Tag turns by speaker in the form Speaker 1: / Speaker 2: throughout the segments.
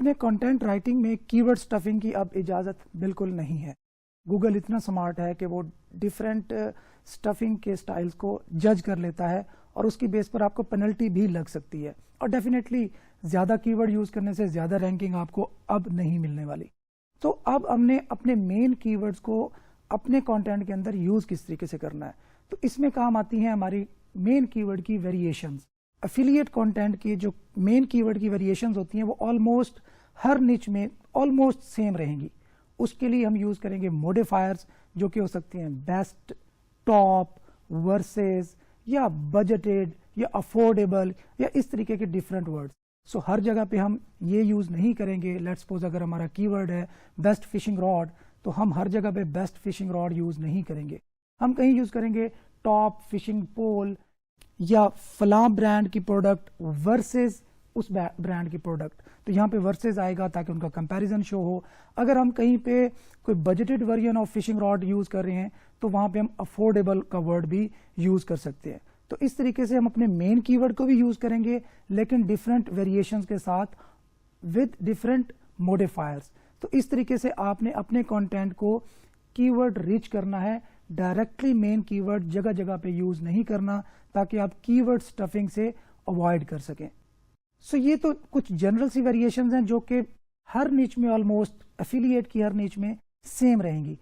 Speaker 1: اپنے content writing میں کی ورڈ اسٹفنگ کی اب اجازت بالکل نہیں ہے. گوگل اتنا سمارٹ ہے کہ وہ ڈفرینٹ اسٹفنگ کے سٹائلز کو جج کر لیتا ہے اور اس کی بیس پر آپ کو پینلٹی بھی لگ سکتی ہے, اور ڈیفینیٹلی زیادہ کی ورڈ یوز کرنے سے زیادہ رینکنگ آپ کو اب نہیں ملنے والی. تو اب ہم نے اپنے مین کی ورڈز کو اپنے کانٹینٹ کے اندر یوز کس طریقے سے کرنا ہے. تو اس میں کام آتی ہیں ہماری مین کی ورڈ کی ویریشنز. افیلیٹ کانٹینٹ کی جو مین کی ورڈ کی ویریشنز ہوتی ہیں وہ آلموسٹ ہر نچ میں آلموسٹ سیم رہیں گی. اس کے لیے ہم یوز کریں گے موڈیفائرز جو کہ ہو سکتے ہیں بیسٹ, ٹاپ, ورسز یا بجٹیڈ یا افورڈیبل یا اس طریقے کے ڈفرینٹ ورڈز. سو ہر جگہ پہ ہم یہ یوز نہیں کریں گے. لیٹس سپوز اگر ہمارا کی ورڈ ہے بیسٹ فشنگ راڈ تو ہم ہر جگہ پہ بیسٹ فشنگ راڈ یوز نہیں کریں گے. ہم کہیں یوز کریں گے ٹاپ فشنگ پول یا فلاں برانڈ کی پروڈکٹ ورسز اس برانڈ کی پروڈکٹ. تو یہاں پہ ورسز آئے گا تاکہ ان کا کمپیریزن شو ہو. اگر ہم کہیں پہ کوئی budgeted version of fishing rod use کر رہے ہیں تو وہاں پہ ہم افورڈیبل کا ورڈ بھی یوز کر سکتے ہیں. تو اس طریقے سے ہم اپنے مین کی ورڈ کو بھی یوز کریں گے لیکن ڈفرینٹ ویریشنز کے ساتھ ود ڈفرینٹ موڈیفائرز. تو اس طریقے سے آپ نے اپنے کانٹینٹ کو کی ورڈ ریچ کرنا ہے. ڈائریکٹلی مین کی ورڈ جگہ جگہ پہ یوز نہیں کرنا تاکہ آپ کی ورڈ اسٹفنگ سے اوائڈ کر سکیں. سو یہ تو کچھ جنرل سی ویریشنز ہیں جو کہ ہر نیچ میں آلموسٹ افیلیٹ کی ہر نیچ میں سیم رہیں گی.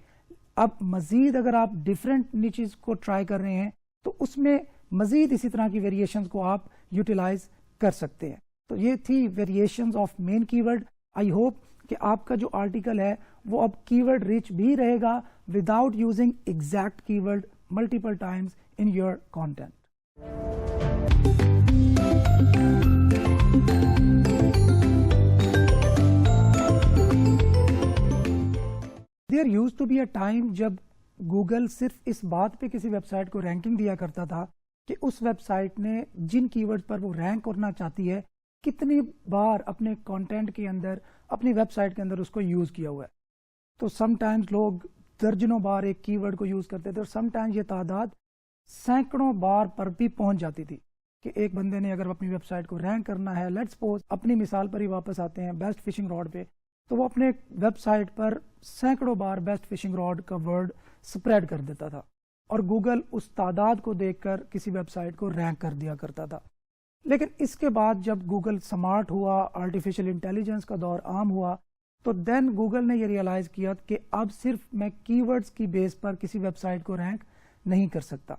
Speaker 1: اب مزید اگر آپ ڈفرینٹ نیچز کو ٹرائی کر رہے ہیں تو اس میں مزید اسی طرح کی ویریشنز کو آپ یوٹیلائز کر سکتے ہیں. تو یہ تھی ویریشنز آف مین کی ورڈ. آئی ہوپ کہ آپ کا جو آرٹیکل ہے وہ اب کی ورڈ ریچ بھی رہے گا وداؤٹ یوزنگ ایگزیکٹ کی word multiple times in your content. There used to be a time جب گوگل صرف اس بات پہ کسی ویب سائٹ کو رینکنگ دیا کرتا تھا کہ اس ویب سائٹ نے جن کی ورڈ پر وہ رینک کرنا چاہتی ہے کتنی بار اپنے کانٹینٹ کے اندر اپنی ویب سائٹ کے اندر اس کو یوز کیا ہوا ہے. تو سم ٹائمز لوگ درجنوں بار ایک کی ورڈ کو یوز کرتے تھے اور سم ٹائمز یہ تعداد سینکڑوں بار پر بھی پہنچ جاتی تھی کہ ایک بندے نے اگر اپنی ویب سائٹ کو رینک کرنا ہے, لیٹس سپوز اپنی مثال پر ہی واپس آتے ہیں بیسٹ فشنگ راڈ پہ, تو وہ اپنے ویب سائٹ پر سینکڑوں بار بیسٹ فشنگ راڈ کا ورڈ سپریڈ کر دیتا تھا اور گوگل اس تعداد کو دیکھ کر کسی ویب سائٹ کو رینک کر دیا کرتا تھا. لیکن اس کے بعد جب گوگل سمارٹ ہوا, آرٹیفیشل انٹیلیجنس کا دور عام ہوا, تو دین گوگل نے یہ ریئلائز کیا کہ اب صرف میں کی ورڈز کی بیس پر کسی ویب سائٹ کو رینک نہیں کر سکتا.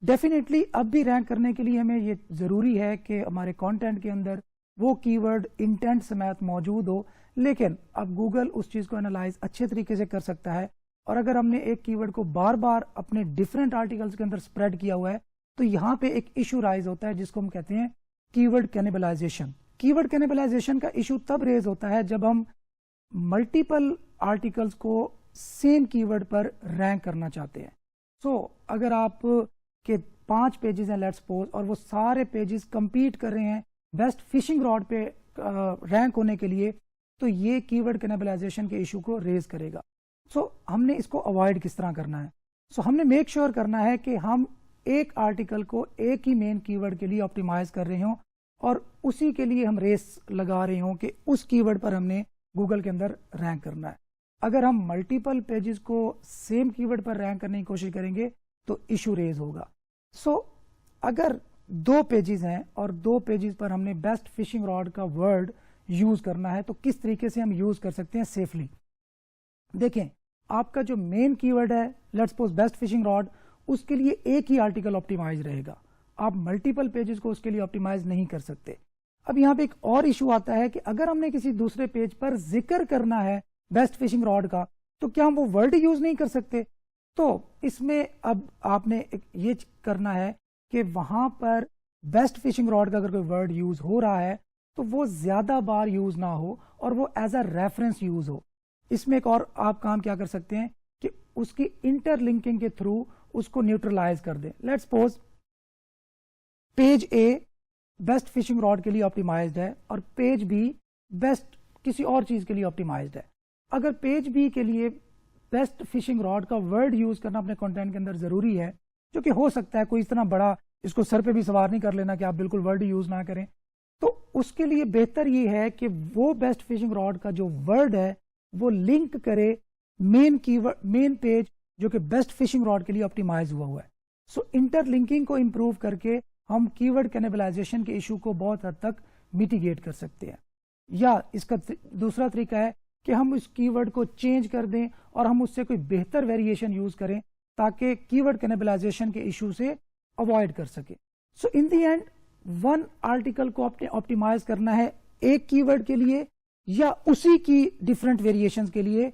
Speaker 1: ڈیفینیٹلی اب بھی رینک کرنے کے لیے ہمیں یہ ضروری ہے کہ ہمارے کانٹینٹ کے اندر وہ کی ورڈ انٹینٹ سمیت موجود ہو, لیکن اب گوگل اس چیز کو انالائز اچھے طریقے سے کر سکتا ہے. اور اگر ہم نے ایک کی ورڈ کو بار بار اپنے ڈفرینٹ آرٹیکلز کے اندر سپریڈ کیا ہوا ہے تو یہاں پہ ایک ایشو رائز ہوتا ہے جس کو ہم کہتے ہیں کی ورڈ کینیبلائزیشن. کی ورڈ کینیبلائزیشن کا ایشو تب ریز ہوتا ہے جب ہم ملٹیپل آرٹیکلز کو سیم کی ورڈ پر رینک کرنا چاہتے ہیں. سو اگر آپ کے 5 پیجز ہیں لیٹس سپوز اور وہ سارے پیجز کمپیٹ کر رہے ہیں بیسٹ فشنگ راڈ پہ رینک ہونے کے لیے, تو یہ کی ورڈ کینیبلائزیشن کے ایشو کو ریز کرے گا. سو ہم نے اس کو اوائڈ کس طرح کرنا ہے؟ سو ہم نے میک شیور کرنا ہے کہ ہم ایک آرٹیکل کو ایک ہی مین کی ورڈ کے لیے آپٹیمائز کر رہے ہوں اور اسی کے لیے ہم ریس لگا رہے ہوں کہ اس کی ورڈ پر ہم نے گوگل کے اندر رینک کرنا ہے. اگر ہم ملٹیپل پیجز کو سیم کی ورڈ پر رینک کرنے کی کوشش کریں گے تو ایشو ریز ہوگا. سو اگر 2 پیجز ہیں اور 2 پیجز پر ہم نے بیسٹ فشنگ راڈ کا ورڈ یوز کرنا ہے تو کس طریقے سے ہم یوز کر سکتے ہیں سیفلی؟ دیکھیں, آپ کا جو مین کی ورڈ ہے let's suppose best fishing rod, اس کے لیے ایک ہی آرٹیکل آپٹیمائز رہے گا. آپ ملٹیپل پیجز کو اس کے لیے آپٹیمائز نہیں کر سکتے. اب یہاں پہ ایک اور ایشو آتا ہے کہ اگر ہم نے کسی دوسرے پیج پر ذکر کرنا ہے بیسٹ فشنگ راڈ کا تو کیا ہم وہ ورڈ یوز نہیں کر سکتے؟ تو اس میں اب آپ نے یہ کرنا ہے کہ وہاں پر بیسٹ فشنگ راڈ کا اگر کوئی ورڈ یوز ہو رہا ہے تو وہ زیادہ بار یوز نہ ہو اور وہ ایز اے ریفرنس یوز ہو. اس میں ایک اور آپ کام کیا کر سکتے ہیں کہ اس کی انٹر لنکنگ کے تھرو اس کو نیوٹرلائز کر دیں. Let suppose page a best fishing rod کے لیے آپٹیمائزڈ ہے اور پیج بی بیسٹ کسی اور چیز کے لیے آپٹیمائزڈ ہے. اگر پیج بی کے لیے بیسٹ فشنگ راڈ کا ورڈ یوز کرنا اپنے کنٹینٹ کے اندر ضروری ہے, جو کہ ہو سکتا ہے کوئی اتنا بڑا اس کو سر پہ بھی سوار نہیں کر لینا کہ آپ بالکل ورڈ یوز نہ کریں, تو اس کے لیے بہتر یہ ہے کہ وہ بیسٹ فشنگ راڈ کا جو ورڈ ہے وہ لنک کرے مین پیج جو کہ بیسٹ فشنگ راڈ کے لیے آپٹیمائز ہوا ہے. سو انٹر لنکنگ کو امپروو کر کے ہم کی ورڈ کینیبلائزیشن کے ایشو کو بہت حد تک میٹیگیٹ کر سکتے ہیں. یا اس کا دوسرا طریقہ ہے کہ ہم اس کی ورڈ کو چینج کر دیں اور ہم اس سے کوئی بہتر ویریشن یوز کریں تاکہ کی ورڈ کینیبلائزیشن کے ایشو سے اوائڈ کر سکیں. سو ان دی اینڈ ون آرٹیکل کو آپٹیمائز کرنا ہے ایک کی ورڈ کے لیے یا اسی کی ڈفرنٹ ویریشنز کے لیے.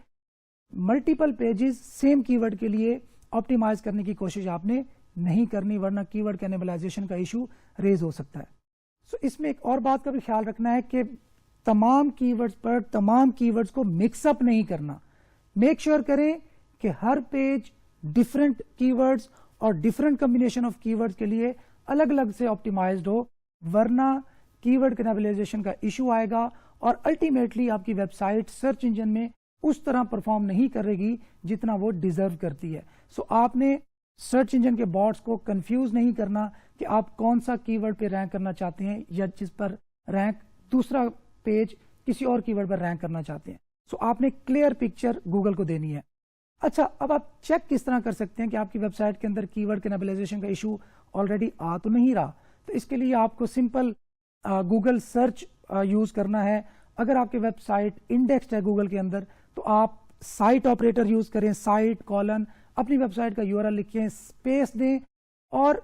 Speaker 1: ملٹیپل پیجز سیم کی ورڈ کے لیے آپٹیمائز کرنے کی کوشش آپ نے نہیں کرنی ورنہ کی ورڈ کینیبلائزیشن کا ایشو ریز ہو سکتا ہے. سو اس میں ایک اور بات کا بھی خیال رکھنا ہے کہ تمام کی ورڈز پر تمام کی ورڈز کو مکس اپ نہیں کرنا. میک شیور کریں کہ ہر پیج ڈفرنٹ کی ورڈز اور ڈفرنٹ کمبینیشن آف کی ورڈز کے لیے الگ الگ سے آپٹیمائزڈ ہو ورنہ کی ورڈ کینیبلائزیشن کا ایشو آئے گا اور الٹیمیٹلی آپ کی ویب سائٹ سرچ انجن میں اس طرح پرفارم نہیں کرے گی جتنا وہ ڈیزرو کرتی ہے. سو آپ نے سرچ انجن کے باٹس کو کنفیوز نہیں کرنا کہ آپ کون سا کی ورڈ پہ رینک کرنا چاہتے ہیں یا جس پر رینک دوسرا پیج کسی اور کی ورڈ پر رینک کرنا چاہتے ہیں. سو آپ نے کلیئر پکچر گوگل کو دینی ہے. اچھا اب آپ چیک کس طرح کر سکتے ہیں کہ آپ کی ویب سائٹ کے اندر کی ورڈ کینیبلائزیشن کا ایشو آلریڈی آ تو نہیں رہا؟ تو اس کے لیے آپ کو سمپل گوگل سرچ یوز کرنا ہے. اگر آپ کی ویب سائٹ انڈیکسڈ ہے گوگل کے اندر تو آپ سائٹ آپریٹر یوز کریں, سائٹ کولن اپنی ویب سائٹ کا URL لکھیں, اسپیس دیں اور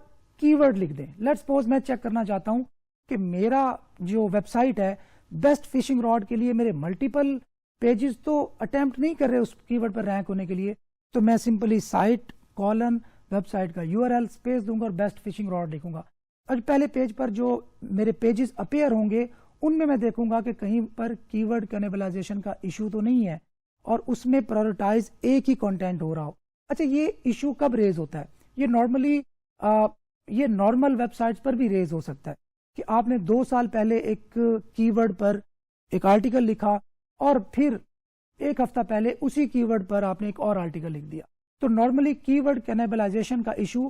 Speaker 1: کی ورڈ لکھ دیں. لیٹس سپوز میں چیک کرنا چاہتا ہوں کہ میرا جو ویب سائٹ ہے بیسٹ فشنگ راڈ کے لیے میرے ملٹیپل پیجز تو اٹیمپٹ نہیں کر رہے اس کی ورڈ پر رینک ہونے کے لیے, تو میں simply site colon website کا URL اسپیس دوں گا اور بیسٹ فشنگ راڈ لکھوں گا. اور پہلے پیج پر جو میرے پیجز اپیئر ہوں گے ان میں دیکھوں گا کہ کہیں پر کی ورڈ کینیبلائزیشن کا ایشو تو نہیں ہے اور اس میں پرائورٹائز ایک ہی کنٹینٹ ہو رہا ہو. اچھا یہ ایشو کب ریز ہوتا ہے؟ یہ نارملی یہ نارمل ویب سائٹس پر بھی ریز ہو سکتا ہے کہ آپ نے 2 سال پہلے ایک کی ورڈ پر ایک آرٹیکل لکھا اور پھر ایک ہفتہ پہلے اسی کی ورڈ پر آپ نے ایک اور آرٹیکل لکھ دیا. تو نارملی کی ورڈ کینیبلائزیشن کا ایشو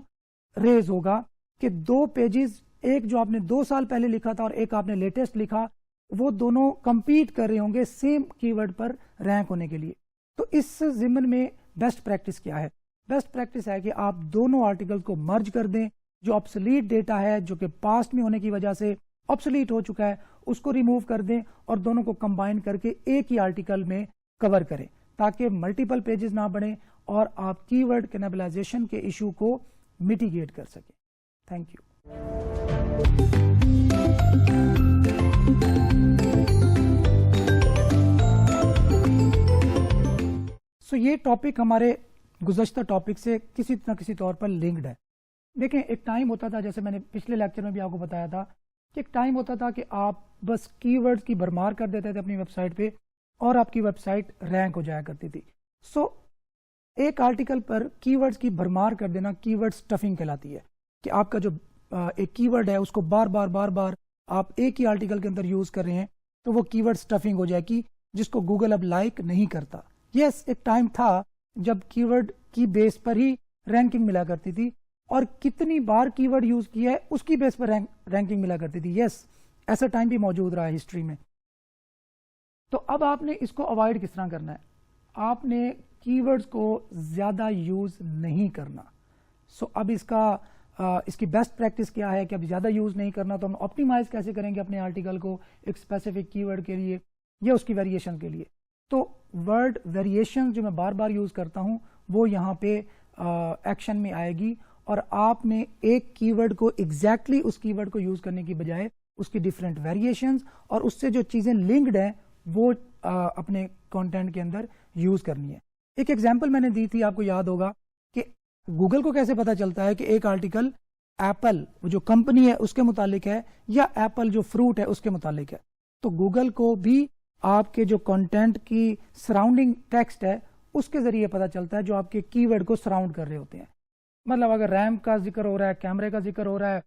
Speaker 1: ریز ہوگا کہ 2 پیجز, ایک جو آپ نے 2 سال پہلے لکھا تھا اور ایک آپ نے لیٹسٹ لکھا, وہ دونوں کمپیٹ کر رہے ہوں گے سیم کی ورڈ پر رینک ہونے کے لیے. تو اس ضمن میں بیسٹ پریکٹس کیا ہے؟ بیسٹ پریکٹس ہے کہ آپ دونوں آرٹیکل کو مرج کر دیں. جو آبسلیٹ ڈیٹا ہے جو کہ پاسٹ میں ہونے کی وجہ سے آبسلیٹ ہو چکا ہے اس کو ریموو کر دیں اور دونوں کو کمبائن کر کے ایک ہی آرٹیکل میں کور کریں تاکہ ملٹیپل پیجز نہ بڑھیں اور آپ کی ورڈ کینیبلائزیشن کے ایشو کو میٹیگیٹ کر سکیں. Thank you. سو یہ ٹاپک ہمارے گزشتہ ٹاپک سے کسی نہ کسی طور پر لنکڈ ہے. دیکھیں ایک ٹائم ہوتا تھا, جیسے میں نے پچھلے لیکچر میں بھی آپ کو بتایا تھا کہ ایک ٹائم ہوتا تھا کہ آپ بس کی ورڈز کی بھرمار کر دیتے تھے اپنی ویب سائٹ پہ اور آپ کی ویب سائٹ رینک ہو جایا کرتی تھی. سو ایک آرٹیکل پر کی ورڈز کی بھرمار کر دینا کی ورڈ اسٹفنگ کہلاتی ہے کہ آپ کا جو ایک کی ورڈ ہے اس کو بار بار آپ ایک ہی آرٹیکل کے اندر یوز کر رہے ہیں تو وہ کی ورڈ اسٹفنگ ہو جائے گی جس کو گوگل اب لائک نہیں کرتا. یس ایک ٹائم تھا جب کی ورڈ کی بیس پر ہی رینکنگ ملا کرتی تھی اور کتنی بار کی ورڈ یوز کیا ہے اس کی بیس پر رینکنگ ملا کرتی تھی. یس ایسا ٹائم بھی موجود رہا ہے ہسٹری میں. تو اب آپ نے اس کو اوائڈ کس طرح کرنا ہے؟ آپ نے کی ورڈز کو زیادہ یوز نہیں کرنا. سو اب اس کی بیسٹ پریکٹس کیا ہے کہ اب زیادہ یوز نہیں کرنا. تو ہم آپٹیمائز کیسے کریں گے اپنے آرٹیکل کو ایک اسپیسیفک کی ورڈ کے لیے یا اس کی ویریشن کے لیے؟ تو ورڈ ویریشن جو میں بار بار یوز کرتا ہوں وہ یہاں پہ ایکشن میں آئے گی اور آپ نے ایک کی ورڈ کو ایگزیکٹلی اس کی ورڈ کو یوز کرنے کی بجائے اس کی ڈفرینٹ ویریشنز اور اس سے جو چیزیں لنکڈ ہیں وہ اپنے کانٹینٹ کے اندر یوز کرنی ہے. ایک ایگزامپل میں نے دی تھی, آپ کو یاد ہوگا کہ گوگل کو کیسے پتا چلتا ہے کہ ایک آرٹیکل ایپل جو کمپنی ہے اس کے متعلق ہے یا ایپل جو فروٹ ہے اس کے متعلق ہے. تو گوگل کو بھی آپ کے جو کنٹینٹ کی سراؤنڈنگ ٹیکسٹ ہے اس کے ذریعے پتا چلتا ہے جو آپ کے کی ورڈ کو سراؤنڈ کر رہے ہوتے ہیں. مطلب اگر ریم کا ذکر ہو رہا ہے, کیمرے کا ذکر ہو رہا ہے,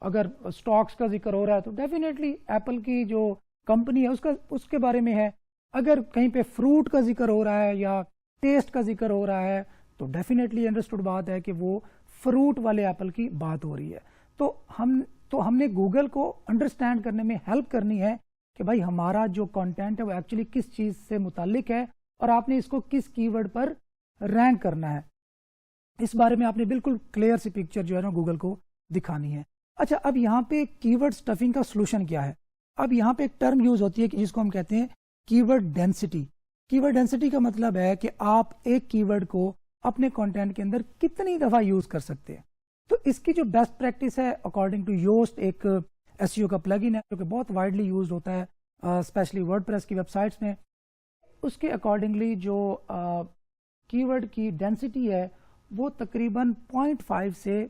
Speaker 1: اگر سٹاکس کا ذکر ہو رہا ہے تو ڈیفینیٹلی ایپل کی جو کمپنی ہے اس کے بارے میں ہے. اگر کہیں پہ فروٹ کا ذکر ہو رہا ہے یا ٹیسٹ کا ذکر ہو رہا ہے تو ڈیفینیٹلی انڈرسٹوڈ بات ہے کہ وہ فروٹ والے ایپل کی بات ہو رہی ہے. تو ہم تو ہم نے گوگل کو انڈرسٹینڈ کرنے میں ہیلپ کرنی ہے کہ بھائی ہمارا جو کانٹینٹ ہے وہ ایکچولی کس چیز سے متعلق ہے اور آپ نے اس کو کس کی ورڈ پر رینک کرنا ہے. اس بارے میں آپ نے بالکل کلیئر سی پکچر جو ہے نا گوگل کو دکھانی ہے. اچھا اب یہاں پہ کی ورڈ اسٹفنگ کا سولوشن کیا ہے؟ اب یہاں پہ ایک ٹرم یوز ہوتی ہے جس کو ہم کہتے ہیں کی ورڈ ڈینسٹی. کی ورڈ ڈینسٹی کا مطلب ہے کہ آپ ایک کی ورڈ کو اپنے کانٹینٹ کے اندر کتنی دفعہ یوز کر سکتے ہیں. تو اس کی جو بیسٹ پریکٹس ہے اکارڈنگ ٹو یوسٹ، ایک ایس کا پلگن ہے جو کہ بہت وائڈلی یوزڈ ہوتا ہے اسپیشلی ورڈ پریس کی ویب سائٹس میں، اس کے اکارڈنگلی جو کی ورڈ کی ڈینسٹی ہے وہ تقریباً 0.5 سے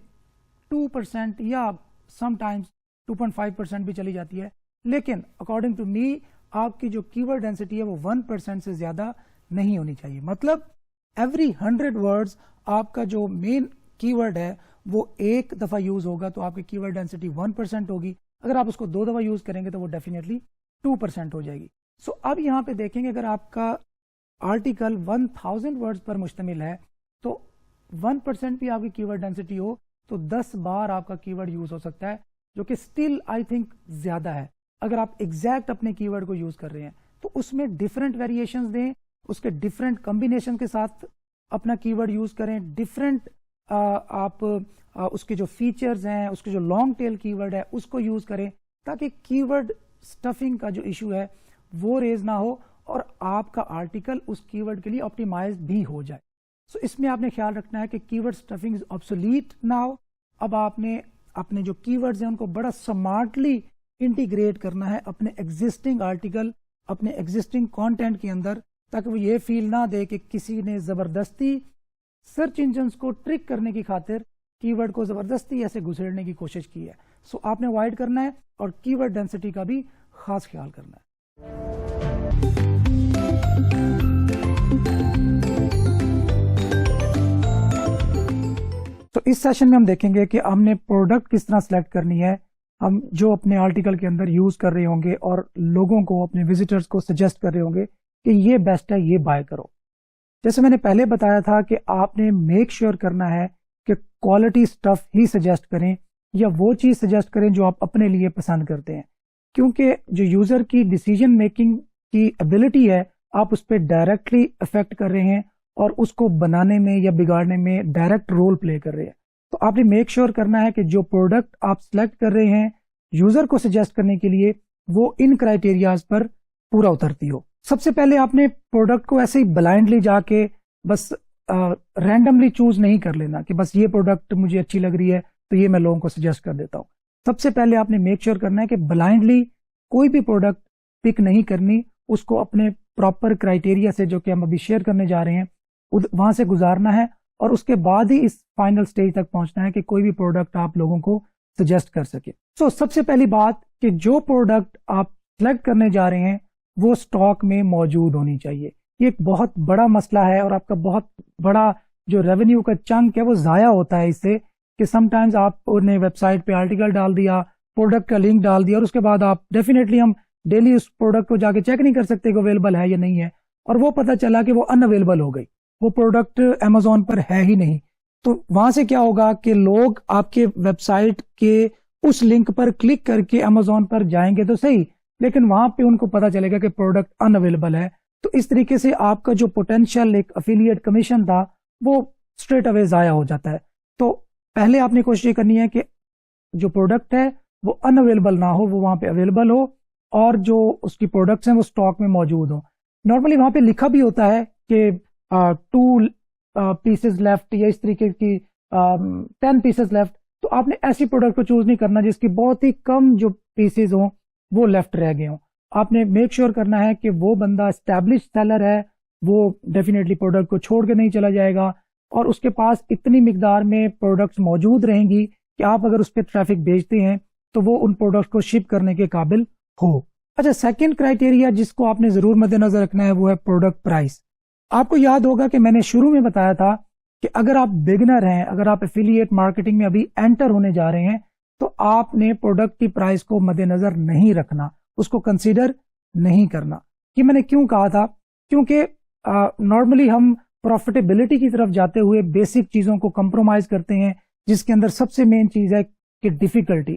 Speaker 1: 2% یا سم ٹائمز 2.5% بھی چلی جاتی ہے. لیکن اکارڈنگ ٹو می آپ کی جو کی ورڈ ڈینسٹی ہے وہ 1% سے زیادہ نہیں ہونی چاہیے. مطلب ایوری 100 ورڈز آپ کا جو مین کی ورڈ ہے وہ ایک دفعہ یوز ہوگا تو آپ کی کی ورڈ ڈینسٹی 1% ہوگی. اگر آپ اس کو 2 دفعہ یوز کریں گے تو وہ ڈیفینیٹلی 2% ہو جائے گی. سو اب یہاں پہ دیکھیں گے اگر آپ کا آرٹیکل 1000 ورڈز پر مشتمل ہے تو 1% بھی آپ کی کی ورڈ ڈینسٹی ہو تو 10 بار آپ کا کی ورڈ یوز ہو سکتا ہے، جو کہ اسٹل آئی تھنک زیادہ ہے. اگر آپ ایگزیکٹ اپنے کی ورڈ کو یوز کر رہے ہیں تو اس میں ڈفرینٹ ویریشنز دیں، اس کے ڈفرینٹ کمبینیشن کے ساتھ اپنا کی ورڈ یوز کریں. ڈفرینٹ آپ اس کے جو فیچرز ہیں، اس کے جو لانگ ٹیل کی ورڈ ہے اس کو یوز کریں تاکہ کی ورڈ اسٹفنگ کا جو ایشو ہے وہ ریز نہ ہو اور آپ کا آرٹیکل اس کی ورڈ کے لیے آپٹیمائز بھی ہو جائے. سو اس میں آپ نے خیال رکھنا ہے کہ کی ورڈ اسٹفنگ از آبسولیٹ نہ ہو. اب آپ نے اپنے جو کی ورڈز ہیں ان کو بڑا سمارٹلی انٹیگریٹ کرنا ہے اپنے ایگزسٹنگ آرٹیکل، اپنے ایگزسٹنگ کانٹینٹ کے اندر، تاکہ وہ یہ فیل نہ دے کہ کسی نے زبردستی سرچ انجنز کو ٹرک کرنے کی خاطر کی ورڈ کو زبردستی ایسے گھسیڑنے کی کوشش کی ہے. سو آپ نے اوائڈ کرنا ہے اور کی ورڈ ڈینسٹی کا بھی خاص خیال کرنا ہے. تو اس سیشن میں ہم دیکھیں گے کہ ہم نے پروڈکٹ کس طرح سلیکٹ کرنی ہے، ہم جو اپنے آرٹیکل کے اندر یوز کر رہے ہوں گے اور لوگوں کو، اپنے وزٹرز کو سجیسٹ کر رہے ہوں گے کہ یہ بیسٹ ہے، یہ بائی کرو. جیسے میں نے پہلے بتایا تھا کہ آپ نے میک شیور کرنا ہے کہ کوالٹی سٹف ہی سجیسٹ کریں یا وہ چیز سجیسٹ کریں جو آپ اپنے لیے پسند کرتے ہیں، کیونکہ جو یوزر کی ڈیسیجن میکنگ کی ایبلٹی ہے آپ اس پہ ڈائریکٹلی افیکٹ کر رہے ہیں اور اس کو بنانے میں یا بگاڑنے میں ڈائریکٹ رول پلے کر رہے ہیں. تو آپ نے میک شیور کرنا ہے کہ جو پروڈکٹ آپ سلیکٹ کر رہے ہیں یوزر کو سجیسٹ کرنے کے لیے وہ ان کرائیٹیریاز پر پورا اترتی ہو. سب سے پہلے آپ نے پروڈکٹ کو ایسے ہی بلائنڈلی جا کے بس رینڈملی چوز نہیں کر لینا کہ بس یہ پروڈکٹ مجھے اچھی لگ رہی ہے تو یہ میں لوگوں کو سجیسٹ کر دیتا ہوں. سب سے پہلے آپ نے میک شیور کرنا ہے کہ بلائنڈلی کوئی بھی پروڈکٹ پک نہیں کرنی، اس کو اپنے پراپر کرائیٹیریا سے جو کہ ہم ابھی شیئر کرنے جا رہے ہیں وہاں سے گزارنا ہے اور اس کے بعد ہی اس فائنل سٹیج تک پہنچنا ہے کہ کوئی بھی پروڈکٹ آپ لوگوں کو سجیسٹ کر سکے. سو سب سے پہلی بات کہ جو پروڈکٹ آپ سلیکٹ کرنے جا رہے ہیں وہ سٹاک میں موجود ہونی چاہیے. یہ ایک بہت بڑا مسئلہ ہے اور آپ کا بہت بڑا جو ریونیو کا چنک ہے وہ ضائع ہوتا ہے اس سے کہ سم ٹائمز آپ نے ویب سائٹ پہ آرٹیکل ڈال دیا، پروڈکٹ کا لنک ڈال دیا اور اس کے بعد آپ ڈیفینیٹلی ہم ڈیلی اس پروڈکٹ کو جا کے چیک نہیں کر سکتے کہ اویلیبل ہے یا نہیں ہے اور وہ پتہ چلا کہ وہ ان اویلیبل ہو گئی، وہ پروڈکٹ امیزون پر ہے ہی نہیں. تو وہاں سے کیا ہوگا کہ لوگ آپ کے ویب سائٹ کے اس لنک پر کلک کر کے امیزون پر جائیں گے تو صحیح، لیکن وہاں پہ ان کو پتا چلے گا کہ پروڈکٹ ان اویلیبل ہے. تو اس طریقے سے آپ کا جو پوٹینشیل ایک افیلیٹ کمیشن تھا وہ اسٹریٹ اوے ضائع ہو جاتا ہے. تو پہلے آپ نے کوشش یہ کرنی ہے کہ جو پروڈکٹ ہے وہ ان اویلیبل نہ ہو، وہ وہاں پہ اویلیبل ہو اور جو اس کی پروڈکٹس ہیں وہ اسٹاک میں موجود ہوں. نارملی وہاں پہ لکھا بھی ہوتا ہے کہ 2 پیسز لیفٹ یا اس طریقے کی 10 پیسز لیفٹ. تو آپ نے ایسی پروڈکٹ کو چوز نہیں کرنا جس کی بہت ہی کم جو پیسز ہوں وہ لیفٹ رہ گئے ہوں. آپ نے میک شیور کرنا ہے کہ وہ بندہ اسٹیبلش سیلر ہے، وہ ڈیفینیٹلی پروڈکٹ کو چھوڑ کے نہیں چلا جائے گا اور اس کے پاس اتنی مقدار میں پروڈکٹس موجود رہیں گی کہ آپ اگر اس پہ ٹریفک بھیجتے ہیں تو وہ ان پروڈکٹس کو شپ کرنے کے قابل ہو. اچھا، سیکنڈ کرائیٹیریا جس کو آپ نے ضرور مد نظر رکھنا ہے وہ ہے پروڈکٹ پرائس. آپ کو یاد ہوگا کہ میں نے شروع میں بتایا تھا کہ اگر آپ بگنر ہیں، اگر آپ ایفیلیٹ مارکیٹنگ میں ابھی انٹر ہونے جا رہے ہیں تو آپ نے پروڈکٹ کی پرائس کو مد نظر نہیں رکھنا، اس کو کنسیڈر نہیں کرنا. یہ میں نے کیوں کہا تھا؟ کیونکہ نارملی ہم پروفیٹیبلٹی کی طرف جاتے ہوئے بیسک چیزوں کو کمپرومائز کرتے ہیں، جس کے اندر سب سے مین چیز ہے کہ ڈیفیکلٹی.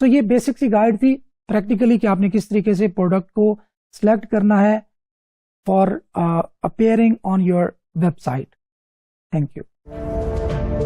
Speaker 1: تو یہ بیسک سی گائیڈ تھی پریکٹیکلی کہ آپ نے کس طریقے سے پروڈکٹ کو سلیکٹ کرنا ہے for appearing on your website. Thank you.